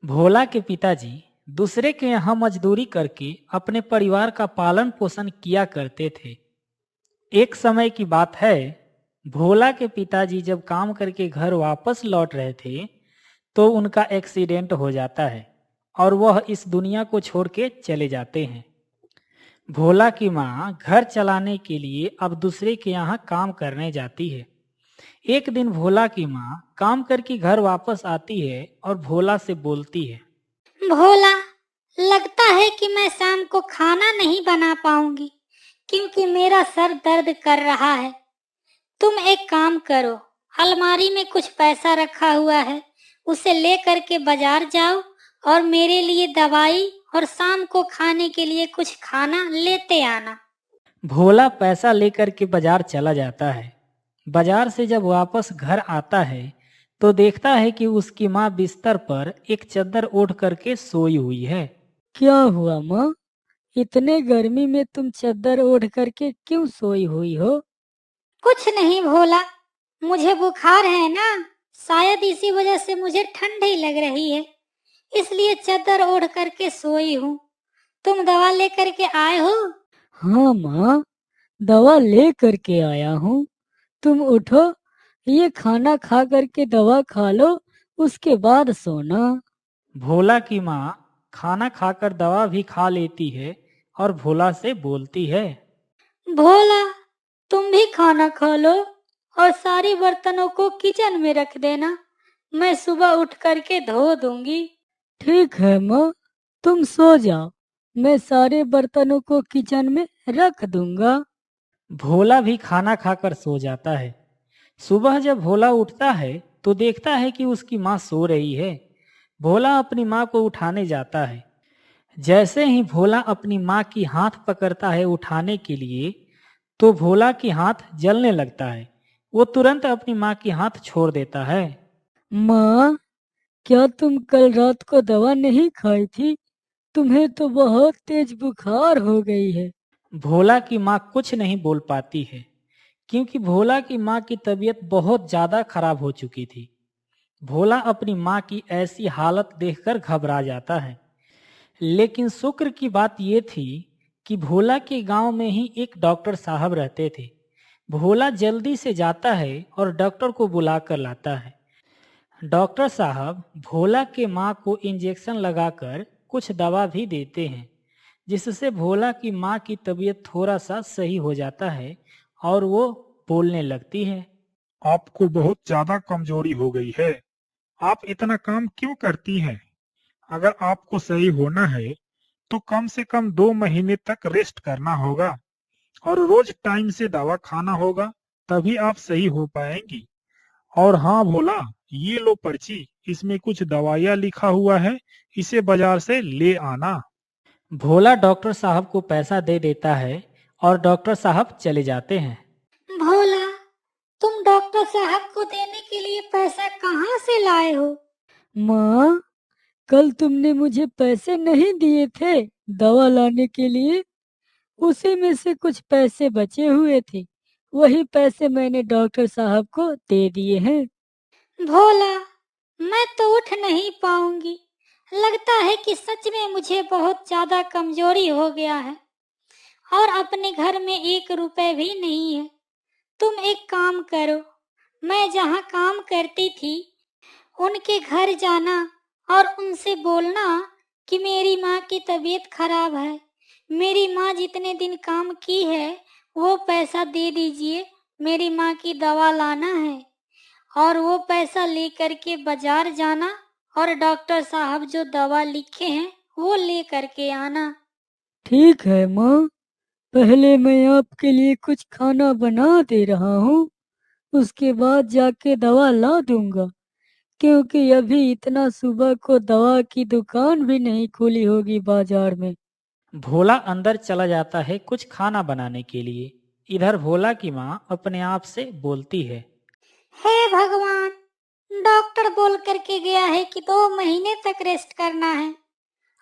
भोला के पिताजी दूसरे के यहाँ मजदूरी करके अपने परिवार का पालन पोषण किया करते थे। एक समय की बात है, भोला के पिताजी जब काम करके घर वापस लौट रहे थे, तो उनका एक्सीडेंट हो जाता है और वह इस दुनिया को छोड़ के चले जाते हैं। भोला की माँ घर चलाने के लिए अब दूसरे के यहाँ काम करने जाती है। एक दिन भोला की माँ काम करके घर वापस आती है और भोला से बोलती है। भोला, लगता है कि मैं शाम को खाना नहीं बना पाऊंगी क्योंकि मेरा सर दर्द कर रहा है। तुम एक काम करो, अलमारी में कुछ पैसा रखा हुआ है, उसे ले करके बाजार जाओ और मेरे लिए दवाई और शाम को खाने के लिए कुछ खाना लेते आना। भोला पैसा लेकर के बाजार चला जाता है। बाजार से जब वापस घर आता है, तो देखता है कि उसकी माँ बिस्तर पर एक चादर ओढ़ करके सोई हुई है। क्या हुआ माँ? इतने गर्मी में तुम चादर ओढ़ करके क्यों सोई हुई हो? कुछ नहीं भोला, मुझे बुखार है ना, शायद इसी वजह से मुझे ठंड ही लग रही है, इसलिए चादर ओढ़ करके सोई हूँ। तुम दवा लेकर के आए हो? हाँ माँ, दवा ले करके आया हूँ। तुम उठो, ये खाना खा करके दवा खा लो, उसके बाद सोना। भोला की माँ खाना खाकर दवा भी खा लेती है और भोला से बोलती है। भोला, तुम भी खाना खा लो और सारे बर्तनों को किचन में रख देना, मैं सुबह उठ करके धो दूंगी। ठीक है माँ, तुम सो जाओ, मैं सारे बर्तनों को किचन में रख दूंगा। भोला भी खाना खाकर सो जाता है। सुबह जब भोला उठता है, तो देखता है कि उसकी माँ सो रही है। भोला अपनी माँ को उठाने जाता है। जैसे ही भोला अपनी माँ की हाथ पकड़ता है उठाने के लिए, तो भोला की हाथ जलने लगता है। वो तुरंत अपनी माँ की हाथ छोड़ देता है। माँ, क्या तुम कल रात को दवा नहीं खाई थी? तुम्हें तो बहुत तेज बुखार हो गई है। भोला की माँ कुछ नहीं बोल पाती है, क्योंकि भोला की माँ की तबीयत बहुत ज़्यादा खराब हो चुकी थी। भोला अपनी माँ की ऐसी हालत देखकर घबरा जाता है। लेकिन शुक्र की बात यह थी कि भोला के गांव में ही एक डॉक्टर साहब रहते थे। भोला जल्दी से जाता है और डॉक्टर को बुला कर लाता है। डॉक्टर साहब भोला के माँ को इंजेक्शन लगाकर कुछ दवा भी देते हैं, जिससे भोला की माँ की तबीयत थोड़ा सा सही हो जाता है और वो बोलने लगती है। आपको बहुत ज्यादा कमजोरी हो गई है। आप इतना काम क्यों करती हैं? अगर आपको सही होना है तो कम से कम 2 महीने तक रेस्ट करना होगा और रोज टाइम से दवा खाना होगा, तभी आप सही हो पाएंगी। और हाँ भोला, ये लो पर्ची, इसमें कुछ दवाइयाँ लिखा हुआ है, इसे बाजार से ले आना। भोला डॉक्टर साहब को पैसा दे देता है और डॉक्टर साहब चले जाते हैं। भोला, तुम डॉक्टर साहब को देने के लिए पैसा कहाँ से लाए हो? माँ, कल तुमने मुझे पैसे नहीं दिए थे दवा लाने के लिए? उसी में से कुछ पैसे बचे हुए थे, वही पैसे मैंने डॉक्टर साहब को दे दिए हैं। भोला, मैं तो उठ नहीं पाऊंगी, लगता है कि सच में मुझे बहुत ज्यादा कमजोरी हो गया है और अपने घर में 1 रुपए भी नहीं है। तुम एक काम करो, मैं जहाँ काम करती थी उनके घर जाना और उनसे बोलना कि मेरी माँ की तबीयत खराब है, मेरी माँ जितने दिन काम की है वो पैसा दे दीजिए, मेरी माँ की दवा लाना है। और वो पैसा लेकर के बाजार जाना और डॉक्टर साहब जो दवा लिखे हैं वो ले करके आना। ठीक है माँ, पहले मैं आपके लिए कुछ खाना बना दे रहा हूँ, उसके बाद जाके दवा ला दूंगा, क्योंकि अभी इतना सुबह को दवा की दुकान भी नहीं खुली होगी बाजार में। भोला अंदर चला जाता है कुछ खाना बनाने के लिए। इधर भोला की माँ अपने आप से बोलती है। हे भगवान, डॉक्टर बोल करके गया है कि 2 महीने तक रेस्ट करना है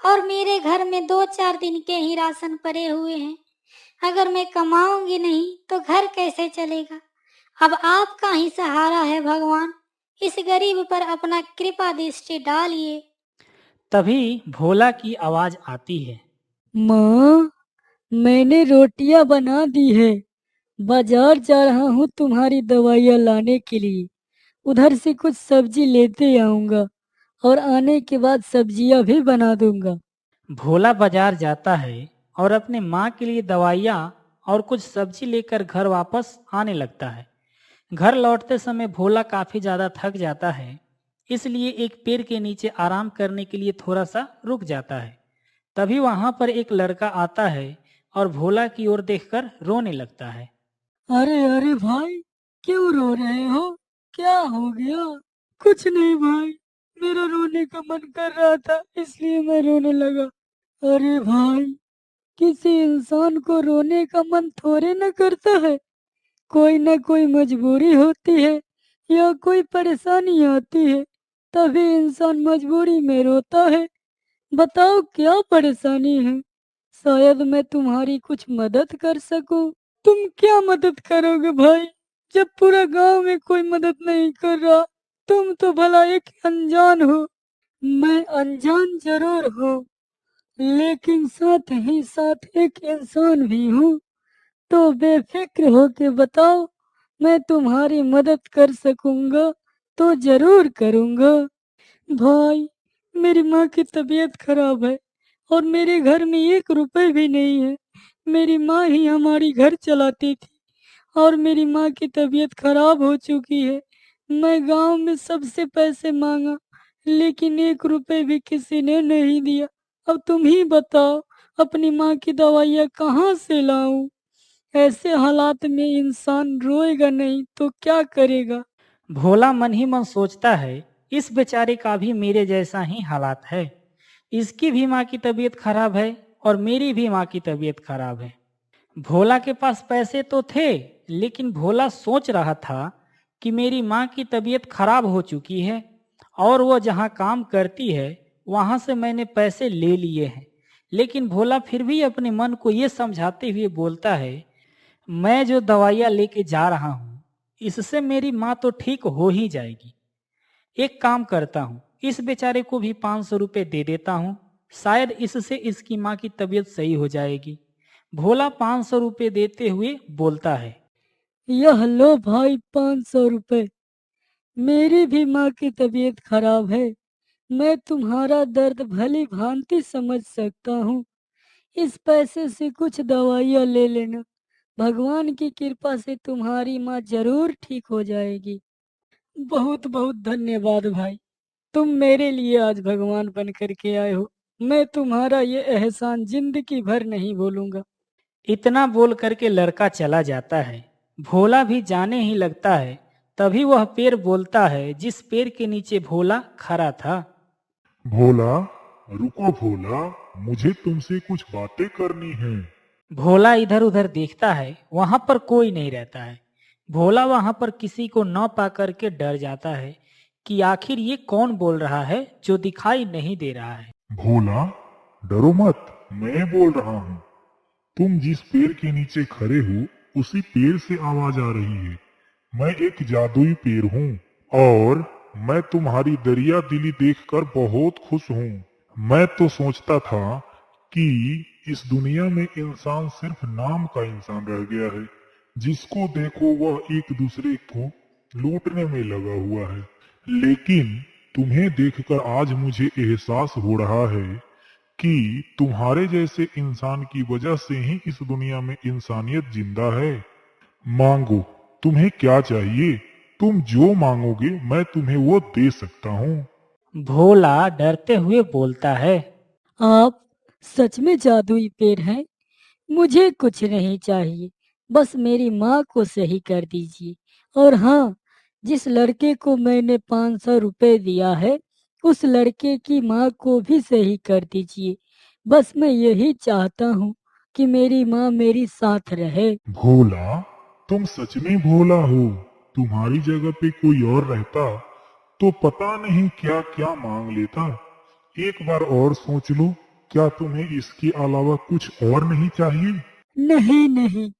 और मेरे घर में 2-4 दिन के ही राशन पड़े हुए हैं। अगर मैं कमाऊंगी नहीं तो घर कैसे चलेगा? अब आपका ही सहारा है भगवान, इस गरीब पर अपना कृपा दृष्टि डालिए। तभी भोला की आवाज आती है। माँ, मैंने रोटियां बना दी है। बाजार जा रहा हूँ तुम्हारी दवाइयाँ लाने के लिए। उधर से कुछ सब्जी लेते आऊंगा और आने के बाद सब्जियां भी बना दूंगा। भोला बाजार जाता है और अपने माँ के लिए दवाइयाँ और कुछ सब्जी लेकर घर वापस आने लगता है। घर लौटते समय भोला काफी ज्यादा थक जाता है, इसलिए एक पेड़ के नीचे आराम करने के लिए थोड़ा सा रुक जाता है। तभी वहां पर एक लड़का आता है और भोला की ओर देखकर रोने लगता है। अरे अरे भाई, क्यों रो रहे हो? क्या हो गया? कुछ नहीं भाई, मेरा रोने का मन कर रहा था इसलिए मैं रोने लगा। अरे भाई, किसी इंसान को रोने का मन थोड़े न करता है। कोई न कोई मजबूरी होती है या कोई परेशानी आती है, तभी इंसान मजबूरी में रोता है। बताओ क्या परेशानी है? शायद मैं तुम्हारी कुछ मदद कर सकूं। तुम क्या मदद करोगे भाई, जब पूरा गांव में कोई मदद नहीं कर रहा? तुम तो भला एक अनजान हो। मैं अनजान जरूर हूँ, लेकिन साथ ही साथ एक इंसान भी हूँ। तो बेफिक्र होके बताओ, मैं तुम्हारी मदद कर सकूंगा तो जरूर करूंगा। भाई, मेरी माँ की तबीयत खराब है और मेरे घर में 1 रुपए भी नहीं है। मेरी माँ ही हमारी घर चलाती थी और मेरी माँ की तबीयत खराब हो चुकी है। मैं गांव में सबसे पैसे मांगा, लेकिन 1 रुपए भी किसी ने नहीं दिया। अब तुम ही बताओ, अपनी माँ की दवाइयाँ कहाँ से लाऊं? ऐसे हालात में इंसान रोएगा नहीं तो क्या करेगा? भोला मन ही मन सोचता है, इस बेचारे का भी मेरे जैसा ही हालात है। इसकी भी माँ की तबीयत खराब है और मेरी भी माँ की तबीयत खराब है। भोला के पास पैसे तो थे, लेकिन भोला सोच रहा था कि मेरी माँ की तबीयत खराब हो चुकी है और वो जहाँ काम करती है वहाँ से मैंने पैसे ले लिए हैं। लेकिन भोला फिर भी अपने मन को ये समझाते हुए बोलता है, मैं जो दवाइयाँ लेके जा रहा हूँ इससे मेरी माँ तो ठीक हो ही जाएगी। एक काम करता हूँ, इस बेचारे को भी 500 रुपये दे देता हूँ, शायद इससे इसकी माँ की तबीयत सही हो जाएगी। भोला 500 रुपये देते हुए बोलता है। यह लो भाई, 500 रुपए। मेरी भी माँ की तबीयत खराब है। मैं तुम्हारा दर्द भली भांति समझ सकता हूँ। इस पैसे से कुछ दवाइयाँ ले लेना। भगवान की कृपा से तुम्हारी माँ जरूर ठीक हो जाएगी। बहुत बहुत धन्यवाद भाई, तुम मेरे लिए आज भगवान बन करके आए हो। मैं तुम्हारा ये एहसान जिंदगी भर नहीं भूलूंगा। इतना बोल करके लड़का चला जाता है। भोला भी जाने ही लगता है। तभी वह पेड़ बोलता है जिस पेड़ के नीचे भोला खड़ा था। भोला, रुको भोला, मुझे तुमसे कुछ बातें करनी है। भोला इधर उधर देखता है, वहां पर कोई नहीं रहता है। भोला वहां पर किसी को न पा करके डर जाता है कि आखिर ये कौन बोल रहा है जो दिखाई नहीं दे रहा है। भोला, डरो मत, मैं बोल रहा हूँ। तुम जिस पेड़ के नीचे खड़े हो उसी पेड़ से आवाज आ रही है। मैं एक जादुई पेड़ हूँ और मैं तुम्हारी दरिया दिली देखकर बहुत खुश हूँ। मैं तो सोचता था कि इस दुनिया में इंसान सिर्फ नाम का इंसान रह गया है। जिसको देखो वह एक दूसरे को लूटने में लगा हुआ है। लेकिन तुम्हें देखकर आज मुझे एहसास हो रहा है कि तुम्हारे जैसे इंसान की वजह से ही इस दुनिया में इंसानियत जिंदा है। मांगो, तुम्हें क्या चाहिए? तुम जो मांगोगे मैं तुम्हें वो दे सकता हूँ। भोला डरते हुए बोलता है। आप सच में जादुई पेड़ हैं? मुझे कुछ नहीं चाहिए, बस मेरी माँ को सही कर दीजिए। और हाँ, जिस लड़के को मैंने 500 रुपए दिया है, उस लड़के की माँ को भी सही कर दीजिए। बस मैं यही चाहता हूँ कि मेरी माँ मेरी साथ रहे। भोला, तुम सच में भोला हो। तुम्हारी जगह पे कोई और रहता तो पता नहीं क्या क्या मांग लेता। एक बार और सोच लो, क्या तुम्हें इसके अलावा कुछ और नहीं चाहिए? नहीं नहीं,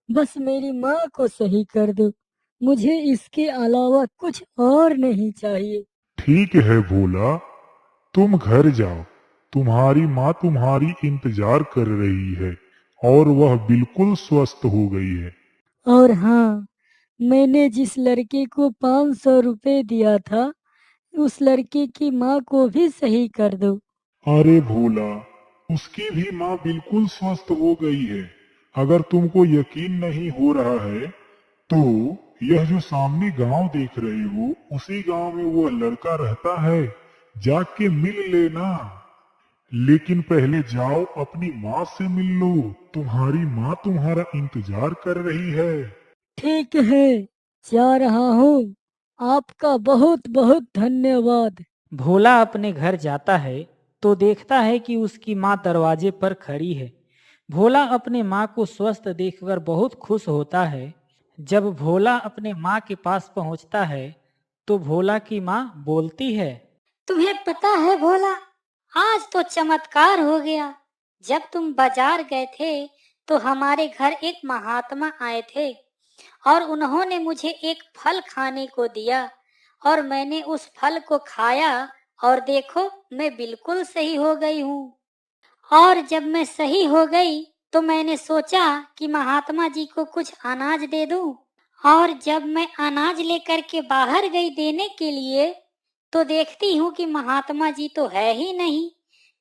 बस मेरी माँ को सही कर दो। मुझे इसके अलावा कुछ और नहीं चाहिए। ठीक है भोला, तुम घर जाओ, तुम्हारी माँ तुम्हारी इंतजार कर रही है और वह बिल्कुल स्वस्थ हो गई है। और हाँ, मैंने जिस लड़के को 500 रुपए दिया था, उस लड़के की माँ को भी सही कर दो। अरे भोला, उसकी भी माँ बिल्कुल स्वस्थ हो गई है। अगर तुमको यकीन नहीं हो रहा है तो यह जो सामने गांव देख रहे हो, उसी गांव में वह लड़का रहता है, जाके मिल लेना। लेकिन पहले जाओ अपनी माँ से मिल लो, तुम्हारी माँ तुम्हारा इंतजार कर रही है। ठीक है, जा रहा हूँ। आपका बहुत बहुत धन्यवाद। भोला अपने घर जाता है तो देखता है कि उसकी माँ दरवाजे पर खड़ी है। भोला अपने माँ को स्वस्थ देखकर बहुत खुश होता है। जब भोला अपने माँ के पास पहुँचता है तो भोला की माँ बोलती है, तुम्हें पता है भोला, आज तो चमत्कार हो गया। जब तुम बाजार गए थे तो हमारे घर एक महात्मा आए थे और उन्होंने मुझे एक फल खाने को दिया और मैंने उस फल को खाया और देखो मैं बिल्कुल सही हो गई हूँ। और जब मैं सही हो गई तो मैंने सोचा कि महात्मा जी को कुछ अनाज दे दूं। और जब मैं अनाज लेकर के बाहर गई देने के लिए तो देखती हूँ कि महात्मा जी तो है ही नहीं।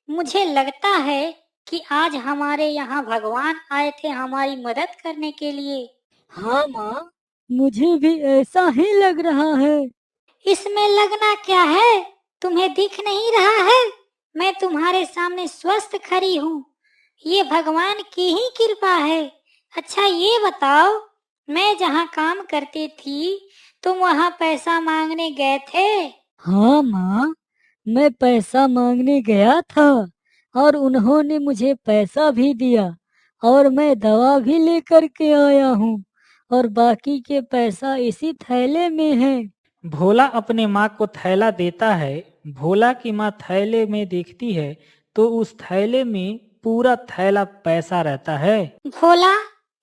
मुझे लगता है कि आज हमारे यहाँ भगवान आए थे हमारी मदद करने के लिए। हाँ माँ, मुझे भी ऐसा ही लग रहा है। इसमें लगना क्या है, तुम्हें दिख नहीं रहा है? मैं तुम्हारे सामने स्वस्थ खड़ी हूँ, ये भगवान की ही कृपा है। अच्छा ये बताओ, मैं जहाँ काम करती थी तुम वहाँ पैसा मांगने गए थे? हाँ माँ, मैं पैसा मांगने गया था और उन्होंने मुझे पैसा भी दिया और मैं दवा भी लेकर के आया हूँ और बाकी के पैसा इसी थैले में है। भोला अपने माँ को थैला देता है। भोला की माँ थैले में देखती है तो उस थैले में पूरा थैला पैसा रहता है। भोला,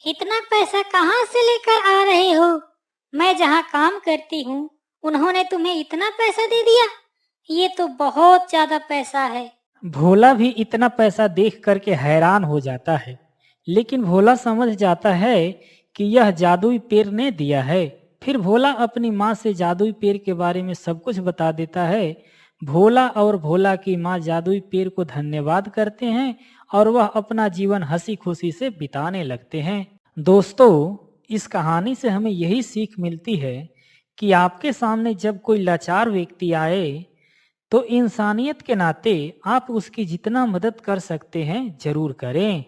इतना पैसा कहाँ से लेकर आ रहे हो? मैं जहाँ काम करती हूँ उन्होंने तुम्हें इतना पैसा दे दिया? ये तो बहुत ज्यादा पैसा है। भोला भी इतना पैसा देख करके हैरान हो जाता है, लेकिन भोला समझ जाता है कि यह जादुई पेड़ ने दिया है। फिर भोला अपनी माँ से जादुई पेड़ के बारे में सब कुछ बता देता है। भोला और भोला की माँ जादुई पेड़ को धन्यवाद करते हैं और वह अपना जीवन हंसी खुशी से बिताने लगते हैं। दोस्तों, इस कहानी से हमें यही सीख मिलती है कि आपके सामने जब कोई लाचार व्यक्ति आए तो इंसानियत के नाते आप उसकी जितना मदद कर सकते हैं जरूर करें।